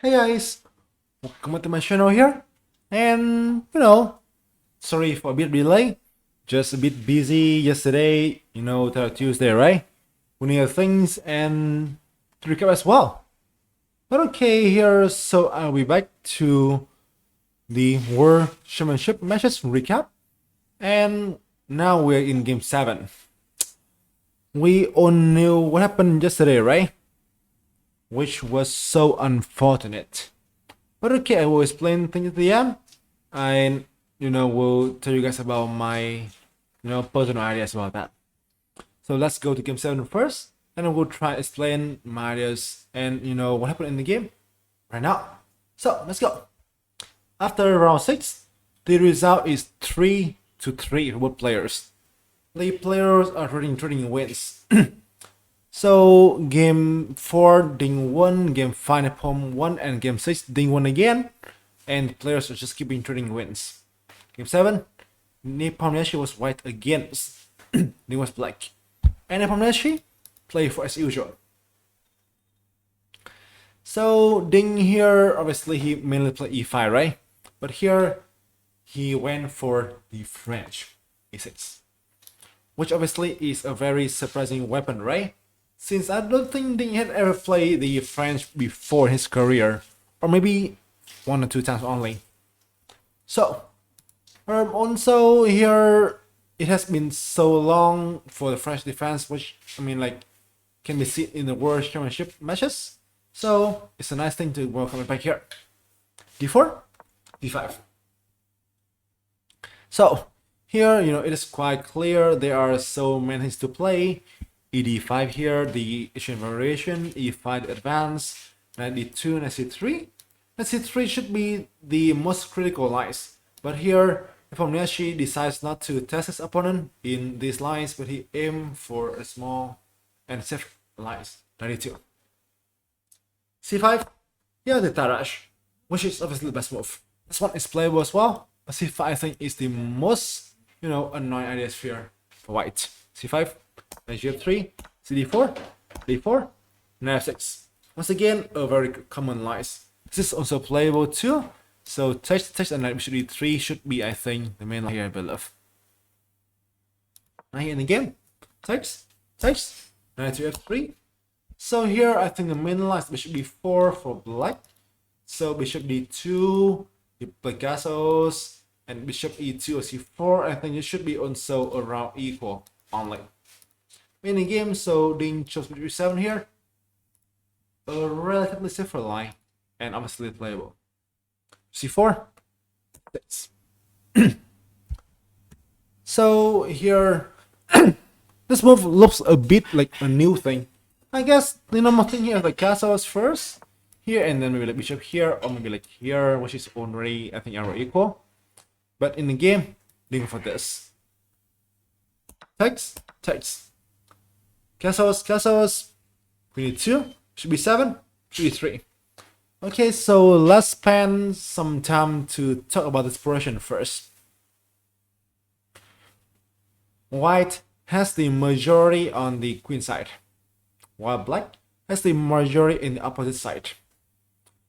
Hey guys, welcome back to my channel here. And sorry for a bit delay. Just a bit busy yesterday, Tuesday, right? Many other things and to recap as well. But okay, here, so I'll be back to the World Championship matches recap. And now we're in game 7. We all knew what happened yesterday, right? Which was so unfortunate. But okay, I will explain things at the end, and we'll tell you guys about my personal ideas about that. So let's go to game 7 first, and then we'll try to explain my ideas and what happened in the game right now. So let's go. After round 6, the result is 3-3 for both players. The players are trading wins. So game 4 Ding 1, game 5 Nepom 1, and game 6 Ding 1 again, and players are just keeping trading wins. Game 7 Nepomniachtchi was white against Ding was black, and Nepomniachtchi play for as usual. So Ding here, obviously he mainly played e5, right? But here he went for the French e6, which obviously is a very surprising weapon, right? Since I don't think Ding had ever played the French before his career, or maybe 1 or 2 times only. So, also here, it has been so long for the French defense, which, can be seen in the World Championship matches. So, it's a nice thing to welcome it back here. D4, D5. So, here, it is quite clear there are so many things to play. ED5 here, the Asian variation, E5 advance, knight D2, knight C3. Knight C3 should be the most critical lines, but here Nepomniachtchi decides not to test his opponent in these lines, but he aimed for a small and safe lines, knight D2. C5, yeah, the Tarash, which is obviously the best move. This one is playable as well, but C5 I think is the most, annoying idea here for white. C5, knight G3, CD4, D4, knight F6. Once again, a very common lines. This is also playable too. So text and knight bishop D3 should be, I think, the main line here, I believe. Now here in the game, text, knight to F3. So here, I think the main line is bishop D4 for black. So bishop D2, you play castles, and bishop E2 or C4. I think it should be also around equal only. In the game, so Ding chose bishop 7 here. A relatively safer line, and obviously playable. C4. So here, this move looks a bit like a new thing. I guess I'm thinking here the castles first here, and then maybe like bishop here, or maybe like here, which is already I think are equal. But in the game, looking for this. Text. Castles. We need 2. Should be 7. Should be 3. Okay, so let's spend some time to talk about this portion first. White has the majority on the queen side, while black has the majority in the opposite side.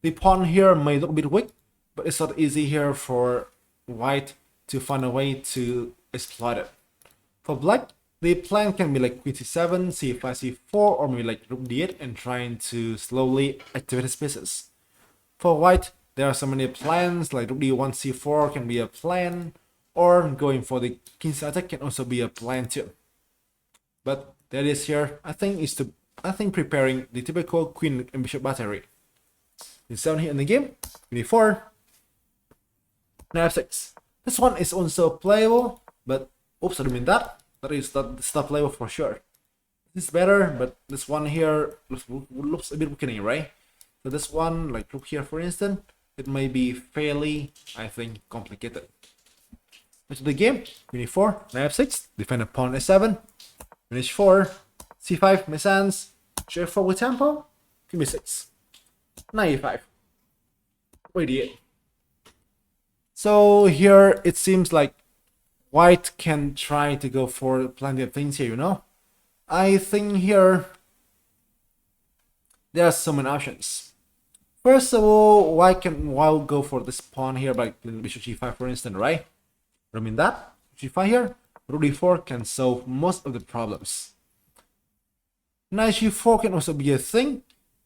The pawn here may look a bit weak, but it's not easy here for white to find a way to exploit it. For black, the plan can be like queen c7, c5, c4, or maybe like rook d8 and trying to slowly activate his pieces. For white, there are so many plans, like rook d1, c4 can be a plan, or going for the king's attack can also be a plan too. But that is here, I think preparing the typical queen and bishop battery. D7 here in the game, d4, knight f6. This one is also playable, but oops, I don't mean that. That is not playable for sure. This is better, but this one here looks a bit weakening, right? So this one, like rook here for instance, it may be fairly, I think, complicated. Back to the game, queen e4, knight f6, defend pawn a7, queen h4, c5, my sense, g4 with tempo, queen b6, knight e5, queen d8. So here it seems like white can try to go for plenty of things here, I think here there are so many options. First of all, why go for this pawn here by playing bishop g5 for instance, right? I mean that g5 here, rook d4 can solve most of the problems. Knight g4 can also be a thing,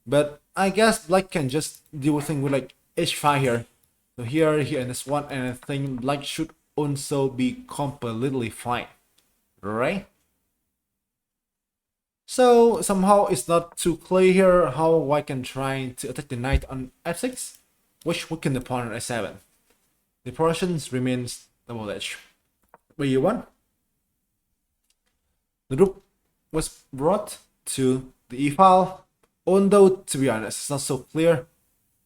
but I guess black can just deal with thing with like h5 here. So here, and this one, and I think black should also be completely fine, right? So somehow it's not too clear here how I can try to attack the knight on f6, which weaken the pawn on f7. The portions remains double-edged. Where you want? The rook was brought to the e file, although to be honest, it's not so clear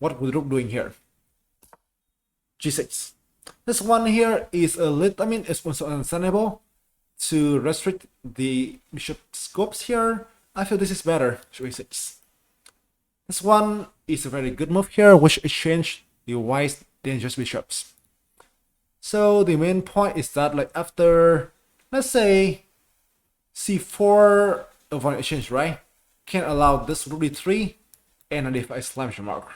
what the rook doing here. g6. This one here is a little, it's also understandable to restrict the bishop scopes here. I feel this is better, g6. This one is a very good move here, which exchange the wise dangerous bishops. So the main point is that like after, let's say, c4 of an exchange, right, can allow this rook d3 and a d5 exclamation mark.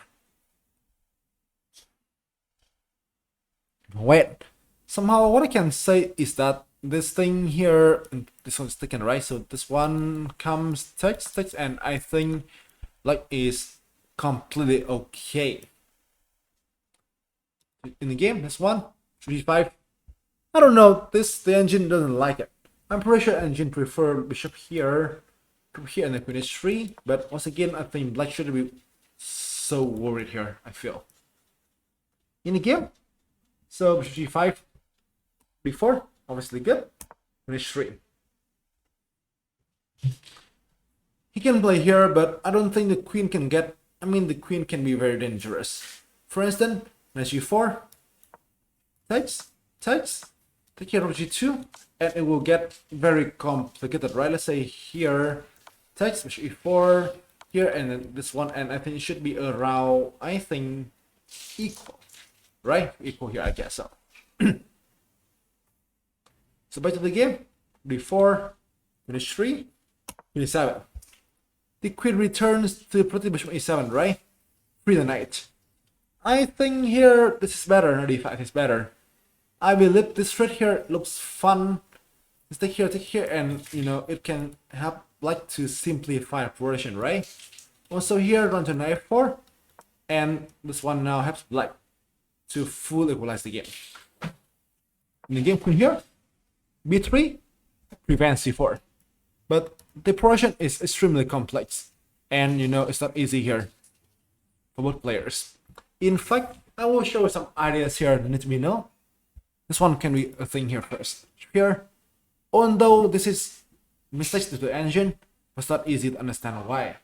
Wait, somehow what I can say is that this thing here, this one's taken, right? So this one comes text, and I think like is completely okay. In the game, this one, g5. I don't know, the engine doesn't like it. I'm pretty sure engine prefer bishop here to here and then queen h3, but once again, I think black shouldn't be so worried here, I feel. In the game, so bishop g5, b4, obviously good. Queen h3. He can play here, but I don't think the queen can get, the queen can be very dangerous. For instance, knight g4, takes, take care of g2, and it will get very complicated, right? Let's say here, takes, bishop e4, here, and then this one, and I think it should be around, I think, equal, right? Equal here, I guess so. So back to the game, d4, queen h3, queen e7. The queen returns to protect bishop e7, right? Free the knight. I think here this is better, d5 is better. I believe this thread here looks fun. Let's take here, and it can help like to simplify progression, right? Also here, run to knight 4, and this one now helps black to fully equalize the game. In the game, queen here, b3 prevents c4, but the progression is extremely complex, and it's not easy here for both players. In fact, I will show some ideas here that need to be known. This one can be a thing here first. Here, although this is mistakes to the engine, it's not easy to understand why.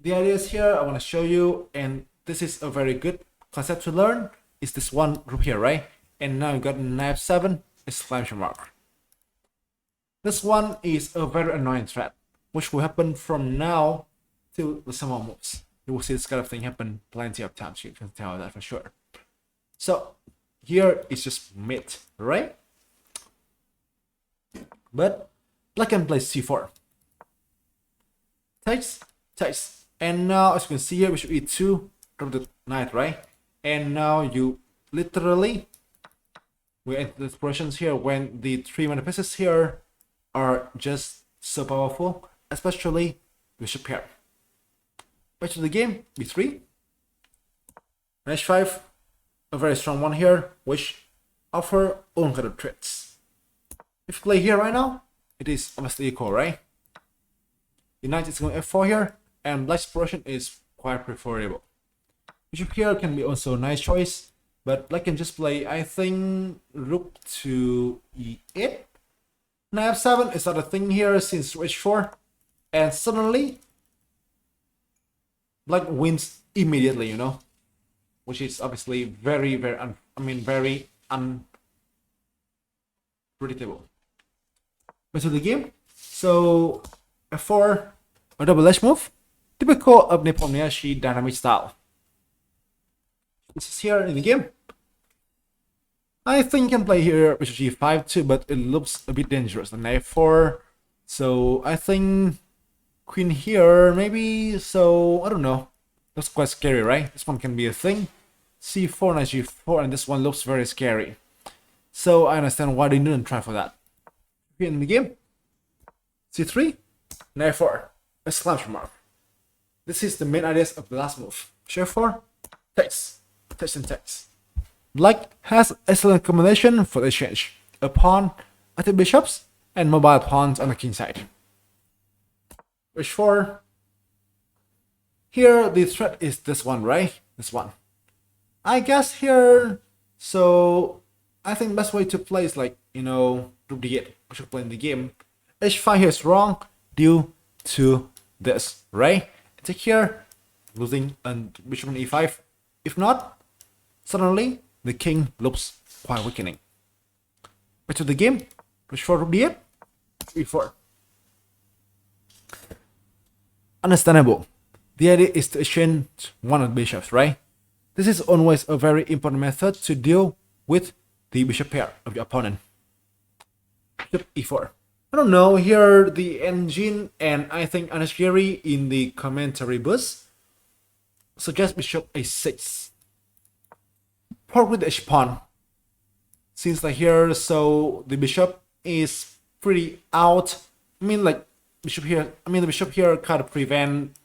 The ideas here I want to show you, and this is a very good concept to learn, is this one group here, right? And now you got knight 7 exclamation mark. This one is a very annoying threat, which will happen from now till the summer moves. You will see this kind of thing happen plenty of times. You can tell that for sure. So here it's just mid, right? But black can play c4. Takes, and now as you can see here, bishop e2, drop the knight, right? And now you literally, we enter the expressions here when the 3 mana pieces here are just so powerful, especially bishop here. Back to the game, b3, h5, a very strong one here, which offer own kind of threats. If you play here right now, it is obviously equal, right? The knight is going f4 here, and black's position is quite preferable. Bishop here can be also a nice choice, but black can just play, I think, rook to e8. Knight f7 is not a thing here since h4, and suddenly black wins immediately, which is obviously very, very unpredictable. Back to the game. So f4, a double edge move, typical of Nepomniachtchi dynamic style. This is here in the game. I think you can play here bishop g5 too, but it looks a bit dangerous. The knight 4, so I think queen here maybe. So I don't know. That's quite scary, right? This one can be a thing. C4 and G4, and this one looks very scary. So I understand why they didn't try for that. Here in the game, C3, Knight 4, exclamation mark. This is the main ideas of the last move. H4, takes, takes and takes. Black has excellent combination for the exchange. A pawn, active bishops, and mobile pawns on the king side. H4. Here the threat is this one, right? This one. I guess here, so I think best way to play is like, rook d8, which should play in the game. H5 here is wrong due to this, right? Take here, losing and bishop on e5. If not, suddenly the king looks quite weakening. Back to the game, h4 rook d8, e4. Understandable. The idea is to exchange one of the bishops, right? This is always a very important method to deal with the bishop pair of your opponent. Bishop e4. I don't know, here the engine and I think Anashgiri in the commentary boost suggest bishop a6. Part with the h-pawn. Since like here, so the bishop is pretty out. The bishop here kind of prevent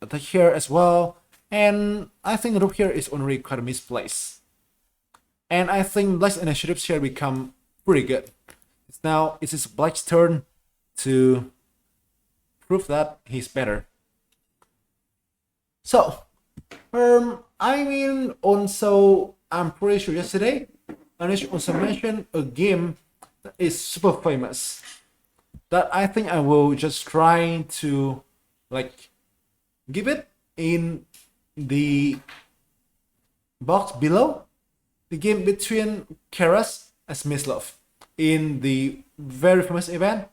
attack here as well. And I think the rook here is already kind of misplaced. And I think Black's initiatives here become pretty good. Now it is Black's turn to prove that he's better. So, also I'm pretty sure yesterday Anish also mentioned a game that is super famous that I think I will just try to give it in the box below. The game between Keras and Smyslov in the very famous event,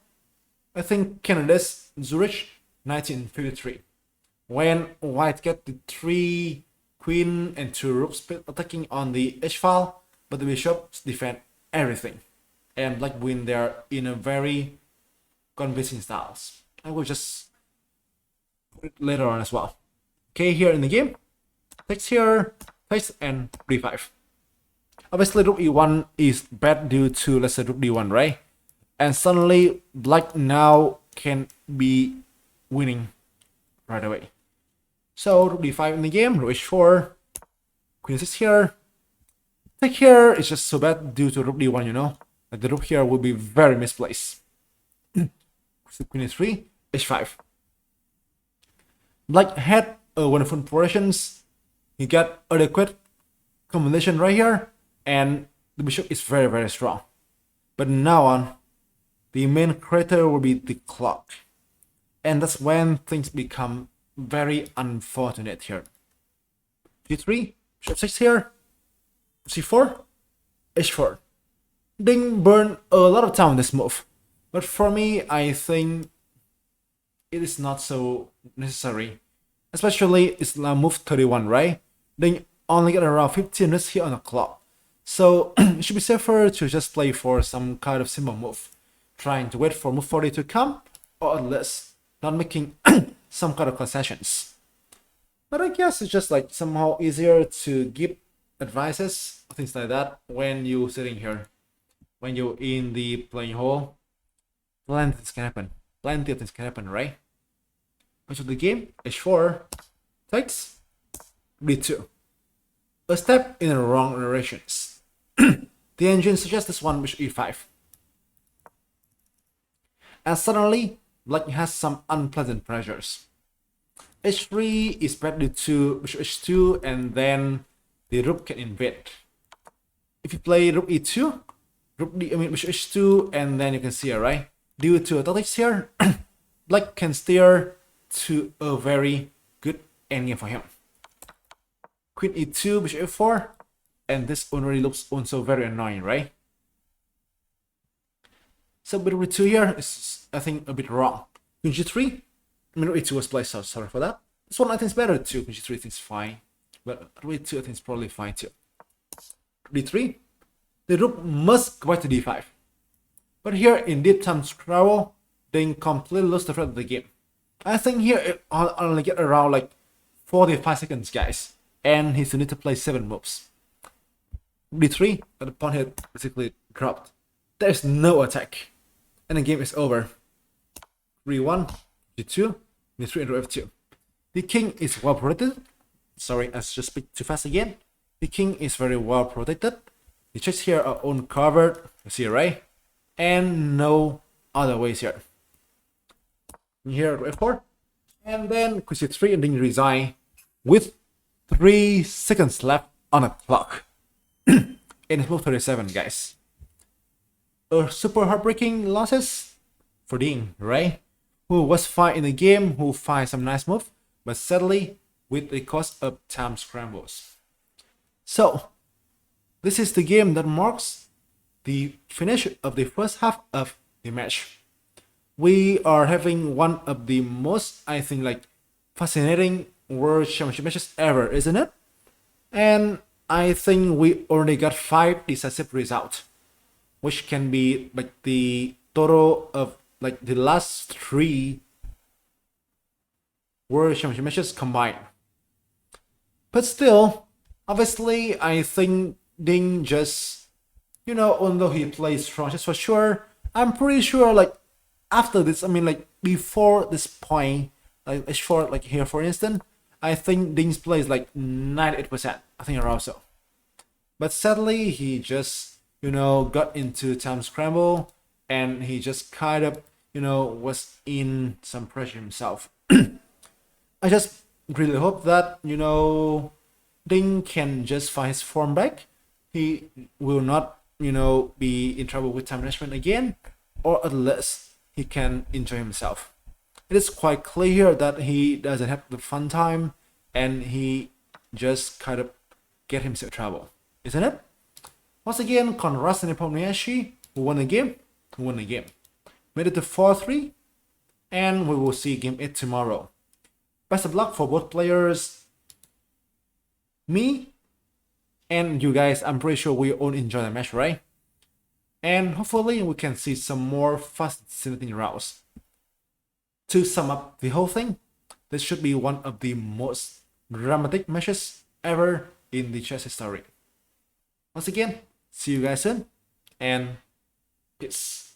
I think Canada's Zurich 1953, when White get the 3 queen and 2 rooks attacking on the h-file, but the bishops defend everything, and Black win there in a very convincing styles. I will just put it later on as well. Okay, here in the game, takes here, takes and d5. Obviously, rook e1 is bad due to, let's say, rook d1, right? And suddenly, Black now can be winning right away. So, rook d5 in the game, rook h4, queen sits here. Take here is just so bad due to rook d1, Like the rook here will be very misplaced. Queen e3, h5. Black had a wonderful progressions. He got adequate combination right here. And the bishop is very, very strong. But now on, the main creator will be the clock. And that's when things become very unfortunate here. g3, bishop 6 here, c4, h4. Ding burn a lot of time on this move. But for me, I think it is not so necessary. Especially it's now move 31, right? Ding only get around 15 minutes here on the clock. So it should be safer to just play for some kind of simple move, trying to wait for move 40 to come, or at least not making some kind of concessions. But I guess it's just somehow easier to give advices, things like that, when you're sitting here, when you're in the playing hall. Plenty of things can happen. Plenty of things can happen, right? Back to the game, h4 takes d2. A step in the wrong directions. The engine suggests this one, bishop e5. And suddenly, Black has some unpleasant pressures. h3 is bad due to bishop h2, and then the rook can invade. If you play rook e2, bishop h2, and then you can see, right? Due to tactics here, Black can steer to a very good endgame for him. Queen e2, bishop f4, and this already looks also very annoying, right? So bishop e2 here is, I think, a bit wrong. Queen g3, rook e2 was placed, so sorry for that. This one I think is better too. Queen g3 I think is fine, but rook e2 I think is probably fine too. d3, the rook must go back to d5. But here in deep time scrabble, they completely lose the threat of the game. I think here it only get around 45 seconds, guys. And he still need to play 7 moves. D3, but the pawn had basically dropped. There's no attack. And the game is over. 3-1, G2, D3 into F2. The king is well protected. Sorry, I just speak too fast again. The king is very well protected. The checks here are uncovered, you see, right? And no other ways here. Here F4. And then Queen C3 and then you resign with 3 seconds left on the clock. And it's move 37, guys. Super heartbreaking losses for Ding, right? Who was fine in the game, who find some nice move, but sadly with the cost of time scrambles. So this is the game that marks the finish of the first half of the match. We are having one of the most, I think, like fascinating World Championship matches ever, isn't it? And I think we already got 5 decisive results, which can be like the total of like the last 3 World Championship matches combined. But still, obviously, I think Ding just, you know, although he plays strong just for sure, I'm pretty sure like after this, I mean like before this point, like for like here for instance, I think Ding's play is like 98%, I think around so. But sadly, he just, you know, got into time scramble and he just kind of, you know, was in some pressure himself. I just really hope that, you know, Ding can just find his form back. He will not, you know, be in trouble with time management again, or at least he can enjoy himself. It is quite clear that he doesn't have the fun time and he just kind of get himself in trouble, isn't it? Once again, congrats to Nepomniachtchi, who won the game. Made it to 4-3, and we will see game 8 tomorrow. Best of luck for both players. Me and you guys, I'm pretty sure we all enjoy the match, right? And hopefully we can see some more fascinating rounds. To sum up the whole thing, this should be one of the most dramatic matches ever in the chess history. Once again, see you guys soon, and peace.